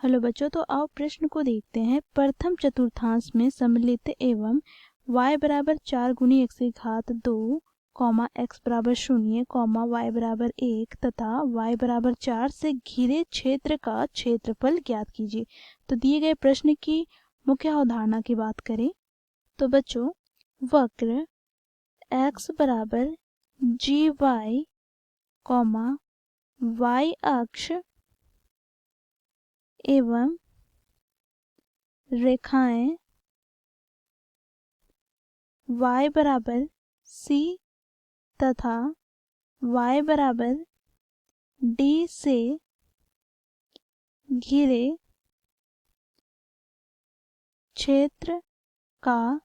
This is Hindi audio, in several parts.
हेलो बच्चों, तो आओ प्रश्न को देखते हैं। प्रथम चतुर्थांश में सम्मिलित एवं y बराबर 4 गुनी x की घात 2, x बराबर 0, y बराबर 1 तथा y बराबर 4 से घिरे क्षेत्र का क्षेत्रफल ज्ञात कीजिए। तो दिए गए प्रश्न की मुख्य अवधारणा की बात करें तो बच्चों, वक्र x बराबर gy, y अक्ष एवं रेखाएं y बराबर c तथा y बराबर d से घिरे क्षेत्र का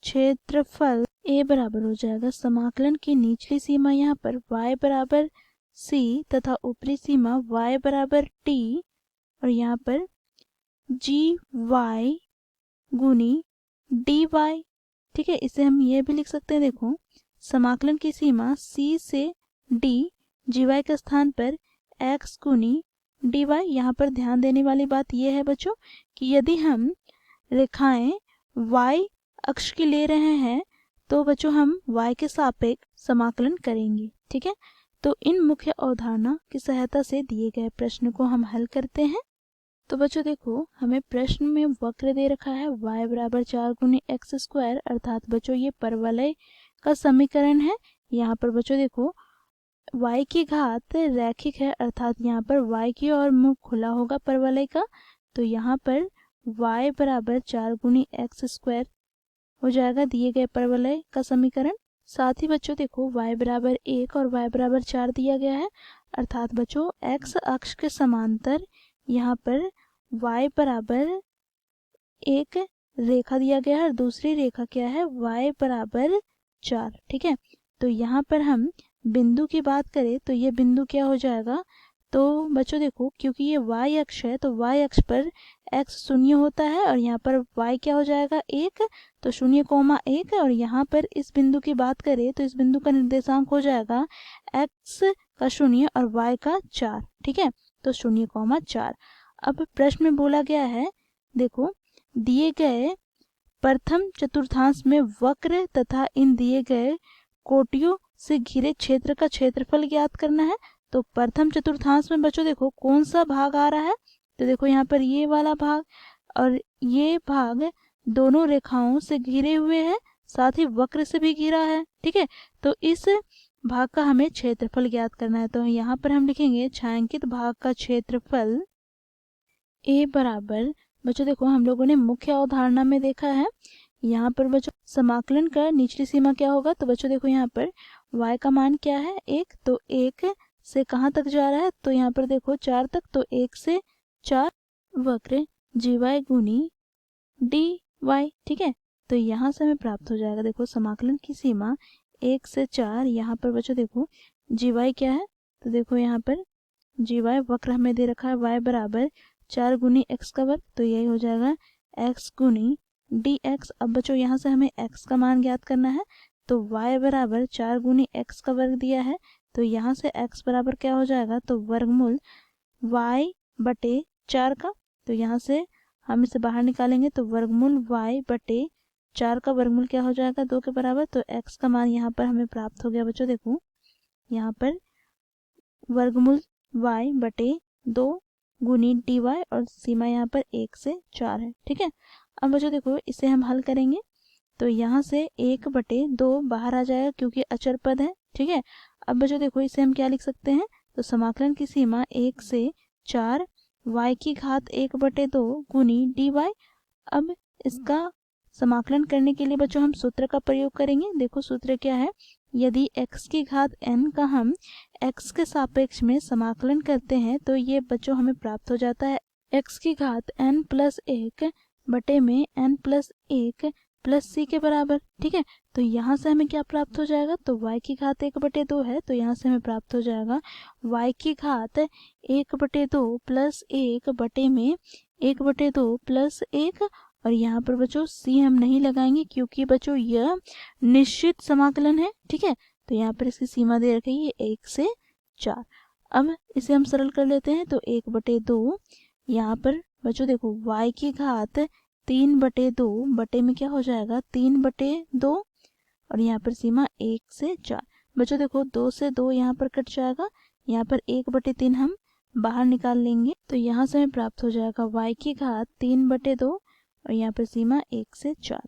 क्षेत्रफल a बराबर हो जाएगा। समाकलन की निचली सीमा यहाँ पर y बराबर c तथा ऊपरी सीमा y बराबर t और यहाँ पर gy गुनी dy। ठीक है, इसे हम ये भी लिख सकते हैं। देखो, समाकलन की सीमा c से d, gy के स्थान पर x गुनी dy। यहाँ पर ध्यान देने वाली बात यह है बच्चों कि यदि हम रेखाएं y अक्ष की ले रहे हैं तो बच्चों हम y के सापेक्ष समाकलन करेंगे। ठीक है, तो इन मुख्य अवधारणा की सहायता से दिए गए प्रश्न को हम हल करते हैं। तो बच्चों देखो, हमें प्रश्न में वक्र दे रखा है y बराबर 4 गुनी एक्स स्क्वायर, अर्थात बच्चों ये परवलय का समीकरण है। यहाँ पर बच्चों देखो, y की घात रैखिक है, अर्थात यहाँ पर y की ओर मुख खुला होगा परवलय का। तो यहाँ पर y बराबर 4 गुनी एक्स स्क्वायर हो जाएगा दिए गए परवलय का समीकरण। साथ ही बच्चों देखो, y बराबर 1 और y बराबर 4 दिया गया है, अर्थात बच्चों x अक्ष के समांतर यहाँ पर y बराबर एक रेखा दिया गया है और दूसरी रेखा क्या है, y बराबर 4। ठीक है, तो यहाँ पर हम बिंदु की बात करें तो ये बिंदु क्या हो जाएगा, तो बच्चों देखो, क्योंकि ये y अक्ष है तो y अक्ष पर x शून्य होता है और यहाँ पर y क्या हो जाएगा, 1, तो 0,1। और यहाँ पर इस बिंदु की बात करें तो इस बिंदु का निर्देशांक हो जाएगा x का 0 और y का 4। ठीक है, तो 0,4। अब प्रश्न में बोला गया है, देखो, दिए गए प्रथम चतुर्थांश में वक्र तथा इन दिए गए कोटियों से घिरे क्षेत्र का क्षेत्रफल ज्ञात करना है। तो प्रथम चतुर्थांश में बच्चों देखो कौन सा भाग आ रहा है, तो देखो यहाँ पर ये वाला भाग और ये भाग दोनों रेखाओं से घिरे हुए हैं, साथ ही वक्र से भी घिरा है। ठीक है, तो इस भाग का हमें क्षेत्रफल ज्ञात करना है। तो यहाँ पर हम लिखेंगे छायांकित भाग का क्षेत्रफल a बराबर, बच्चों देखो हम लोगों ने मुख्य अवधारणा में देखा है, यहाँ पर बच्चों समाकलन का निचली सीमा क्या होगा, तो बच्चों देखो यहाँ पर y का मान क्या है, 1, तो 1 से कहाँ तक जा रहा है, तो यहाँ पर देखो 4 तक, तो 1 से 4 वक्र gy गुनी dy। ठीक है, तो यहाँ से हमें प्राप्त हो जाएगा, देखो समाकलन की सीमा 1 से 4। यहाँ पर बच्चों देखो gy क्या है, तो देखो यहाँ पर gy वक्र हमें दे रखा है y बराबर 4 गुनी x का वर्ग, तो यही हो जाएगा x गुनी dx। अब बच्चों यहाँ से हमें x का मान ज्ञात करना है, तो y बराबर 4 गुनी x का वर्ग दिया है, तो यहाँ से x बराबर क्या हो जाएगा, तो वर्गमूल y बटे 4 का। तो यहाँ से हम इसे बाहर निकालेंगे तो वर्गमूल y बटे 4 का वर्गमूल क्या हो जाएगा, 2 के बराबर। तो x का मान यहाँ पर हमें प्राप्त हो गया बच्चों, देखो यहाँ पर वर्गमूल y बटे 2 गुनी dy और सीमा यहाँ पर 1 से 4 है। ठीक है, अब बच्चों देखो इसे हम हल करेंगे तो यहाँ से 1 बटे 2 बाहर आ जाएगा क्योंकि अचर पद है। ठीक है, अब बच्चों देखो इसे हम क्या लिख सकते हैं, तो समाकलन की सीमा 1 से 4 y की घात 1 बटे 2 गुनी dy। अब इसका समाकलन करने के लिए बच्चों हम सूत्र का प्रयोग करेंगे। देखो सूत्र क्या है, यदि x की घात n का हम x के सापेक्ष में समाकलन करते हैं तो ये बच्चों हमें प्राप्त हो जाता है x की घात n प्लस 1 बटे में n प्लस 1 प्लस c के बराबर। ठीक है, तो यहाँ से हमें क्या प्राप्त हो जाएगा, तो y की घात 1 बटे 2 है, तो यहाँ से हमें प्राप्त हो जाएगा y की घात 1 बटे 2 प्लस 1 बटे में 1 बटे 2 प्लस 1। और यहाँ पर बच्चों c हम नहीं लगाएंगे क्योंकि बच्चों यह निश्चित समाकलन है। ठीक है, तो यहाँ पर इसकी सीमा दे रखी है 1 से 4। अब इसे हम सरल कर लेते हैं, तो 1/2 यहाँ पर बच्चों देखो y की घात 3/2 बटे में क्या हो जाएगा 3/2 और यहाँ पर सीमा 1 से 4। बच्चों देखो 2 से 2 यहाँ पर कट जाएगा, यहाँ पर 1/3 हम बाहर निकाल लेंगे, तो यहाँ से हमें प्राप्त हो जाएगा y की घात 3/2 और यहाँ पर सीमा 1 से 4।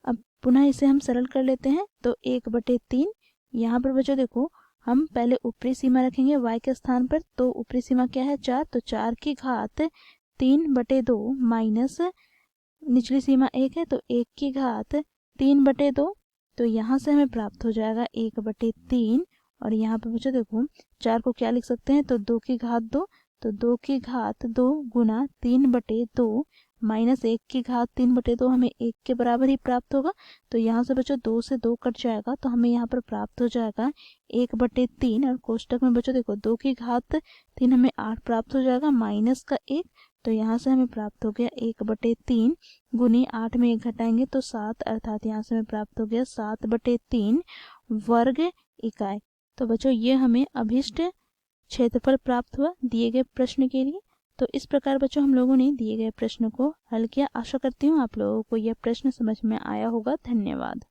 अब पुनः इसे हम सरल कर लेते हैं, तो 1/3 यहाँ पर बच्चों देखो हम पहले ऊपरी सीमा रखेंगे y के स्थान पर, तो ऊपरी सीमा क्या है 4, तो 4 की घात 3/2 माइनस निचली सीमा 1 है, तो 1 की घात 3/2, तो यहाँ से हमें प्राप्त हो जाएगा 1/3 और यहाँ पर बच्चों देखो 4 को क्या लिख सकते हैं, तो 2 की घात 2, तो 2 की घात 2 गुना 3/2 माइनस 1 की घात 3/2 हमें 1 के बराबर ही प्राप्त होगा, तो यहाँ से बच्चों 2 से 2 कट जाएगा, तो हमें यहाँ पर प्राप्त हो जाएगा 1/3 और कोष्टक में बच्चों देखो 2 की घात 3 हमें 8 प्राप्त हो जाएगा माइनस का 1, तो यहाँ से हमें प्राप्त हो गया 1/3 गुनी 8 में 1 घटाएंगे तो 7, अर्थात यहाँ से हमें प्राप्त हो गया 7/3 वर्ग इकाई। तो बच्चों ये हमें अभिष्ट क्षेत्रफल प्राप्त हुआ दिए गए प्रश्न के लिए। तो इस प्रकार बच्चों हम लोगों ने दिए गए प्रश्न को हल किया। आशा करती हूँ आप लोगों को यह प्रश्न समझ में आया होगा। धन्यवाद।